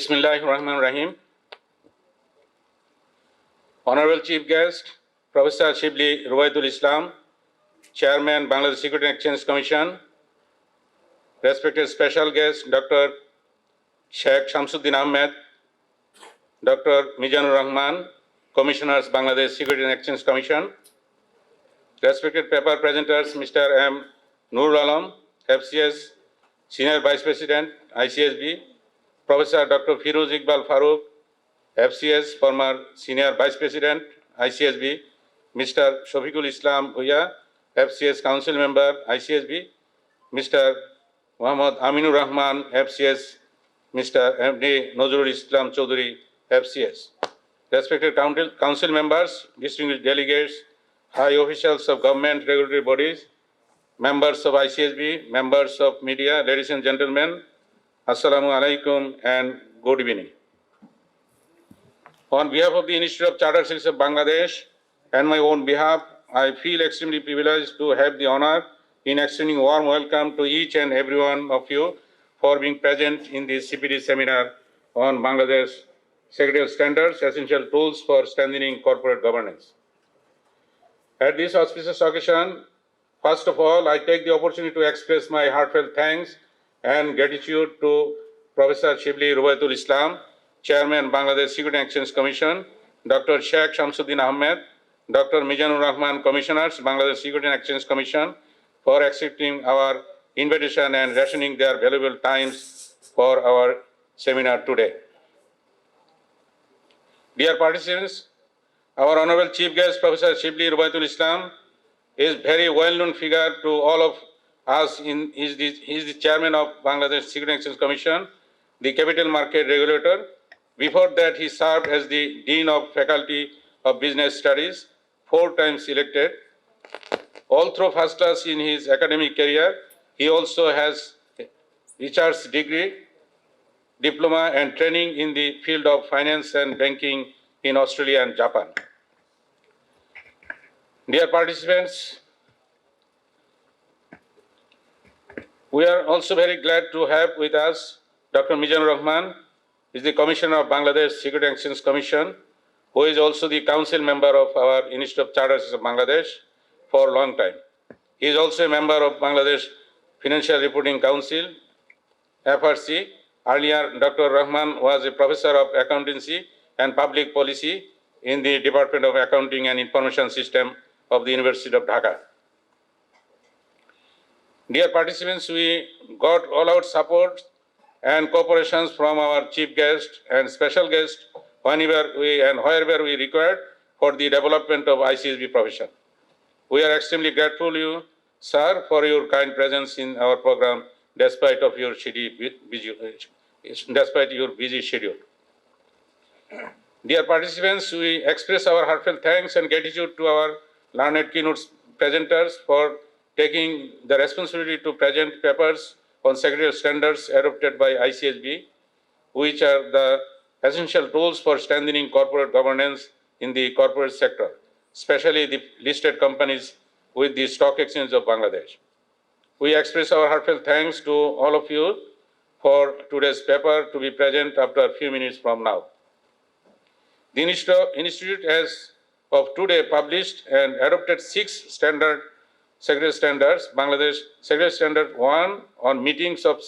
Bismillahirrahmanirrahim. Honorable Chief Guest, Professor Shibli Ruwaidul Islam, Chairman, Bangladesh Security and Exchange Commission, respected special guest, Dr. Sheikh Shamsuddin Ahmed, Dr. Mizanur Rahman, Commissioners, Bangladesh Security and Exchange Commission, respected paper presenters, Mr. M. Nurul Alam, FCS, Senior Vice President, ICSB, Professor Dr. Firuz Iqbal Farooq, FCS, former Senior Vice President, ICSB, Mr. Shafiqul Islam Bhuya, FCS Council Member, ICSB, Mr. Mohammad Aminur Rahman, FCS, Mr. M.D. Nazrul Islam Chowdhury, FCS. Respected Council Members, distinguished delegates, high officials of government regulatory bodies, members of ICSB, members of media, ladies and gentlemen, Assalamu alaikum and good evening. On behalf of the Institute of Chartered Secretaries of Bangladesh and my own behalf, I feel extremely privileged to have the honor in extending warm welcome to each and every one of you for being present in this CPD seminar on Bangladesh Secretarial Standards, Essential Tools for Strengthening Corporate Governance. At this auspicious occasion, first of all, I take the opportunity to express my heartfelt thanks and gratitude to Professor Shibli Ruwaidul Islam, Chairman, Bangladesh Security and Exchange Commission, Dr. Sheikh Shamsuddin Ahmed, Dr. Mizanur Rahman, Commissioners, Bangladesh Security and Exchange Commission, for accepting our invitation and rationing their valuable times for our seminar today. Dear participants, our Honorable Chief Guest, Professor Shibli Ruwaidul Islam, is very well-known figure to all of us. He is the Chairman of Bangladesh Security and Exchange Commission, the Capital Market Regulator. Before that, he served as the Dean of Faculty of Business Studies, 4 times elected. All through first class in his academic career, he also has research degree, diploma and training in the field of finance and banking in Australia and Japan. Dear participants, we are also very glad to have with us Dr. Mizanur Rahman, who is the Commissioner of Bangladesh Security and Exchange Commission, who is also the Council Member of our Institute of Chartered Secretaries of Bangladesh for a long time. He is also a member of Bangladesh Financial Reporting Council, FRC. Earlier, Dr. Rahman was a professor of accountancy and public policy in the Department of Accounting and Information System of the University of Dhaka. Dear participants, we got all our support and cooperation from our chief guest and special guest wherever we required for the development of ICSB profession. We are extremely grateful to you, sir, for your kind presence in our program despite your busy schedule. Dear participants, we express our heartfelt thanks and gratitude to our learned keynote presenters for taking the responsibility to present papers on secretarial standards adopted by ICSB, which are the essential tools for strengthening corporate governance in the corporate sector, especially the listed companies with the Stock Exchange of Bangladesh. We express our heartfelt thanks to all of you for today's paper to be present after a few minutes from now. The Institute has of today published and adopted 6 secretarial standards: Bangladesh Secretarial Standard 1 on meetings of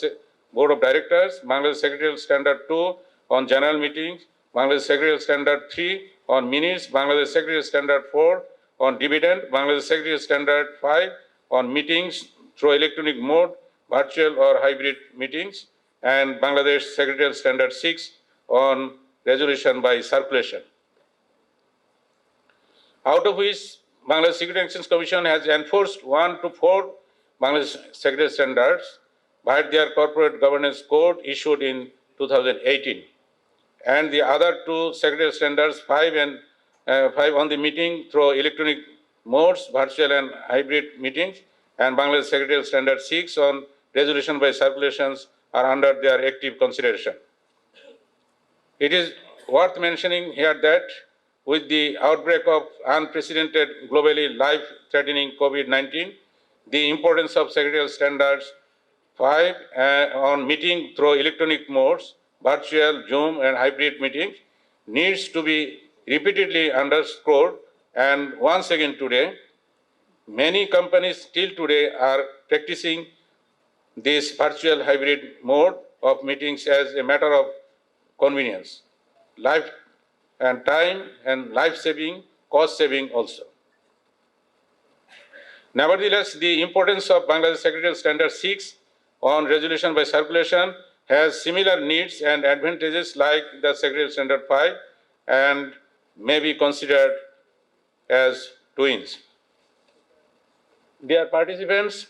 Board of Directors, Bangladesh Secretarial Standard 2 on general meetings, Bangladesh Secretarial Standard 3 on minutes, Bangladesh Secretarial Standard 4 on dividend, Bangladesh Secretarial Standard 5 on meetings through electronic mode, virtual or hybrid meetings, and Bangladesh Secretarial Standard 6 on resolution by circulation. Out of which Bangladesh Security and Exchange Commission has enforced 1 to 4 Bangladesh Secretarial Standards by their Corporate Governance Code issued in 2018. And the other 2 Secretarial Standards, 5 on the meeting through electronic modes, virtual and hybrid meetings, and Bangladesh Secretarial Standard 6 on resolution by circulations are under their active consideration. It is worth mentioning here that with the outbreak of unprecedented globally life-threatening COVID-19, the importance of Secretarial Standards 5 on meeting through electronic modes, virtual, Zoom, and hybrid meetings needs to be repeatedly underscored. And once again today, many companies still today are practicing this virtual hybrid mode of meetings as a matter of convenience, life and time and life saving, cost saving also. Nevertheless, the importance of Bangladesh Secretarial Standard 6 on resolution by circulation has similar needs and advantages like the Secretarial Standard 5 and may be considered as twins. Dear participants,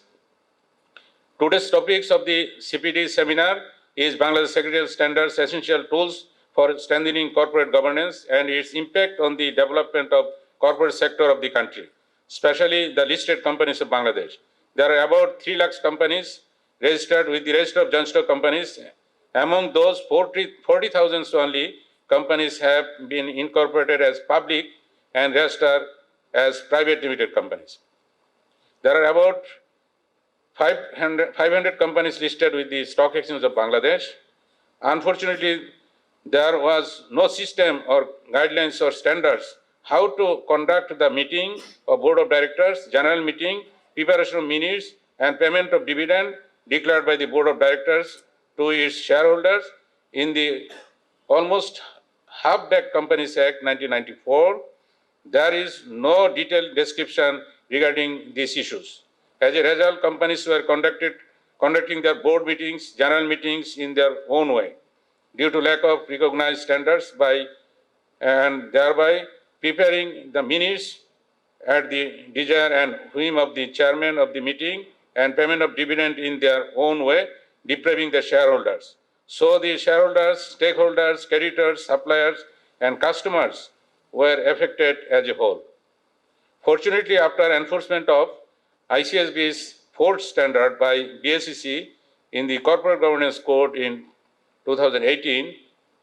today's topics of the CPD seminar is Bangladesh Secretarial Standards Essential Tools for Strengthening Corporate Governance and its impact on the development of corporate sector of the country, especially the listed companies of Bangladesh. There are about 3 lakh companies registered with the Register of Joint Stock Companies. Among those, 40,000 only companies have been incorporated as public and registered as private limited companies. There are about 500 companies listed with the Stock Exchange of Bangladesh. Unfortunately, there was no system or guidelines or standards how to conduct the meeting of Board of Directors, general meeting, preparation of minutes, and payment of dividend declared by the Board of Directors to its shareholders in the almost half-baked Companies Act 1994. There is no detailed description regarding these issues. As a result, companies were conducting their board meetings, general meetings in their own way due to lack of recognized standards and thereby preparing the minutes at the desire and whim of the chairman of the meeting and payment of dividend in their own way, depriving the shareholders. So the shareholders, stakeholders, creditors, suppliers, and customers were affected as a whole. Fortunately, after enforcement of ICSB's fourth standard by BSEC in the Corporate Governance Code in 2018,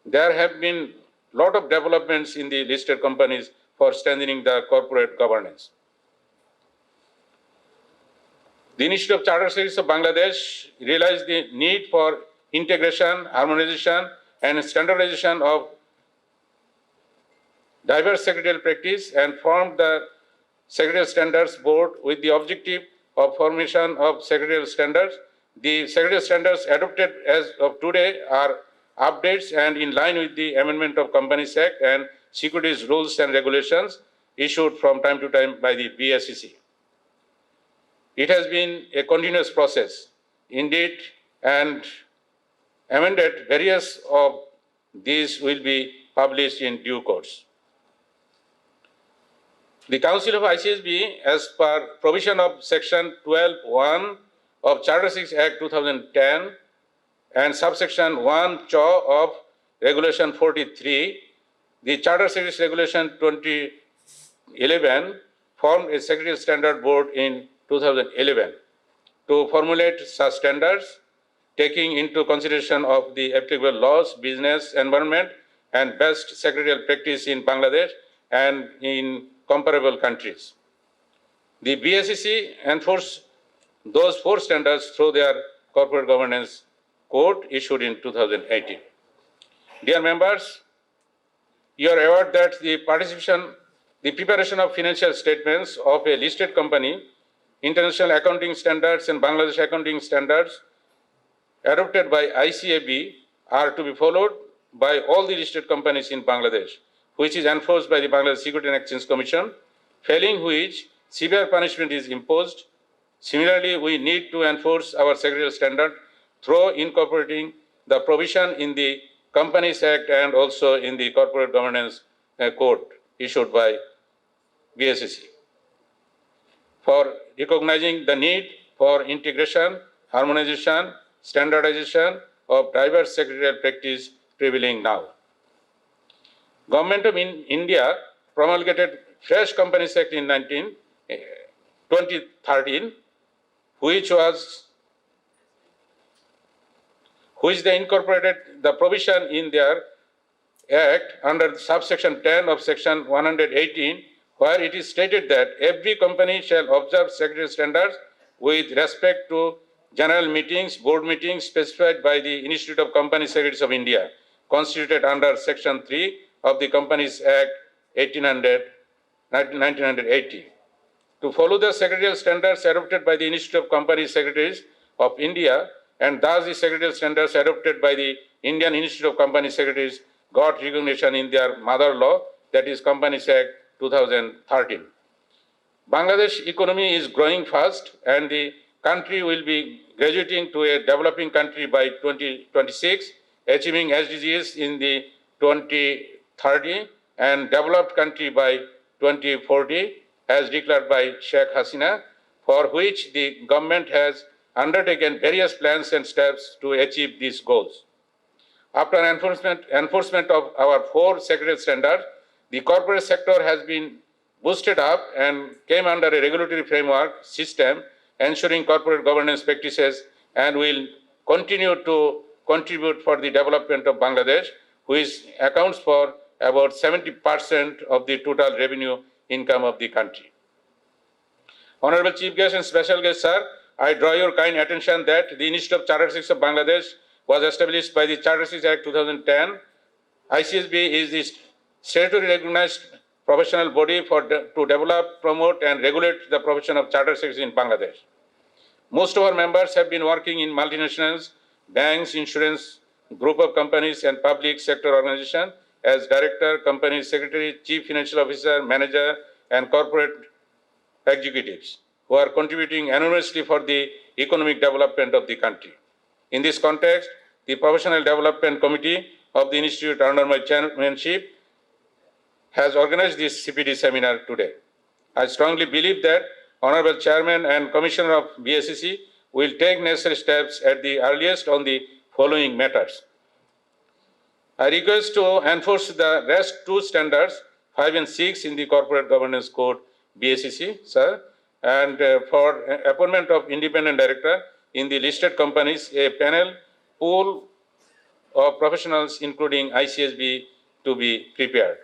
there have been a lot of developments in the listed companies for strengthening the corporate governance. The Institute of Chartered Secretaries of Bangladesh realized the need for integration, harmonization, and standardization of diverse secretarial practice and formed the Secretarial Standards Board with the objective of formation of secretarial standards. The secretarial standards adopted as of today are updates and in line with the amendment of Companies Act and Securities Rules and Regulations issued from time to time by the BSEC. It has been a continuous process, indeed, and amended various of these will be published in due course. The Council of ICSB, as per provision of Section 12(1) of Charter 6 Act 2010 and subsection 1 CHA of Regulation 43, the Charter Secretaries Regulation 2011 formed a Secretarial Standard Board in 2011 to formulate such standards, taking into consideration of the applicable laws, business environment, and best secretarial practice in Bangladesh and in comparable countries. The BSEC enforced those 4 standards through their Corporate Governance Code issued in 2018. Dear members, you are aware that the preparation of financial statements of a listed company, International Accounting Standards and Bangladesh Accounting Standards adopted by ICSB are to be followed by all the listed companies in Bangladesh, which is enforced by the Bangladesh Securities and Exchange Commission, failing which severe punishment is imposed. Similarly, we need to enforce our secretarial standard through incorporating the provision in the Companies Act and also in the Corporate Governance Code issued by BSEC for recognizing the need for integration, harmonization, standardization of diverse secretarial practice prevailing now. Government of India promulgated fresh Companies Act in 2013, which they incorporated the provision in their Act under subsection 10 of section 118, where it is stated that every company shall observe secretarial standards with respect to general meetings, board meetings specified by the Institute of Company Secretaries of India constituted under Section 3 of the Companies Act 1980. To follow the secretarial standards adopted by the Institute of Company Secretaries of India, and thus the secretarial standards adopted by the Indian Institute of Company Secretaries got recognition in their mother law, that is Companies Act 2013. Bangladesh economy is growing fast, and the country will be graduating to a developing country by 2026, achieving SDGs in the 2030 and developed country by 2040, as declared by Sheikh Hasina, for which the government has undertaken various plans and steps to achieve these goals. After enforcement of our 4 secretarial standards, the corporate sector has been boosted up and came under a regulatory framework system ensuring corporate governance practices, and will continue to contribute for the development of Bangladesh, which accounts for about 70% of the total revenue income of the country. Honorable Chief Guest and Special Guest, sir, I draw your kind attention that the Institute of Chartered of Bangladesh was established by the Chartered Act 2010. ICSB is the statutory recognized professional body to develop, promote, and regulate the profession of chartered secretaries in Bangladesh. Most of our members have been working in multinationals, banks, insurance, group of companies, and public sector organizations as director, company secretary, chief financial officer, manager, and corporate executives who are contributing enormously for the economic development of the country. In this context, the Professional Development Committee of the Institute under my chairmanship has organized this CPD seminar today. I strongly believe that Honorable Chairman and Commissioner of BSCC will take necessary steps at the earliest on the following matters. I request to enforce the rest 2 standards, 5 and 6 in the Corporate Governance Code BSCC, sir, and for appointment of independent director in the listed companies, a panel pool of professionals including ICSB to be prepared.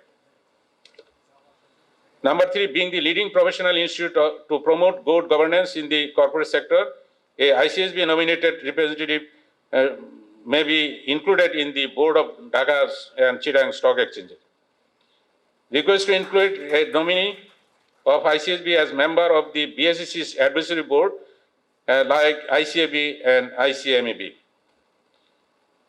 Number 3, being the leading professional institute to promote good governance in the corporate sector, a ICSB nominated representative may be included in the board of Dhaka and Chittagong stock exchanges. Request to include a nominee of ICSB as member of the BSCC's advisory board like ICAB and ICMAB.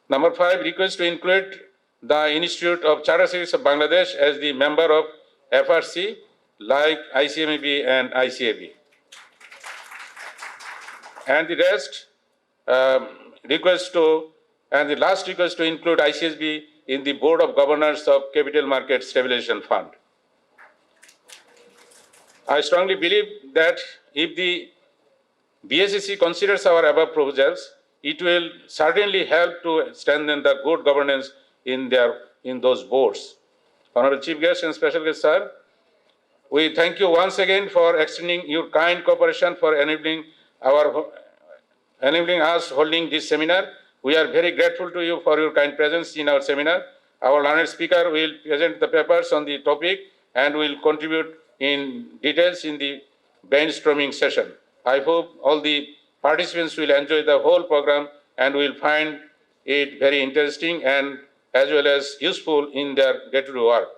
Number 5, request to include the Institute of Chartered Secretaries of Bangladesh as the member of FRC like ICMAB and ICAB. And the rest the last request to include ICSB in the Board of Governors of Capital Market Stabilization Fund. I strongly believe that if the BSCC considers our above proposals, it will certainly help to strengthen the good governance in those boards. Honorable Chief Guest and Special Guest, sir, we thank you once again for extending your kind cooperation for enabling us holding this seminar. We are very grateful to you for your kind presence in our seminar. Our learned speaker will present the papers on the topic and will contribute in details in the brainstorming session. I hope all the participants will enjoy the whole program and will find it very interesting and as well as useful in their day-to-day work.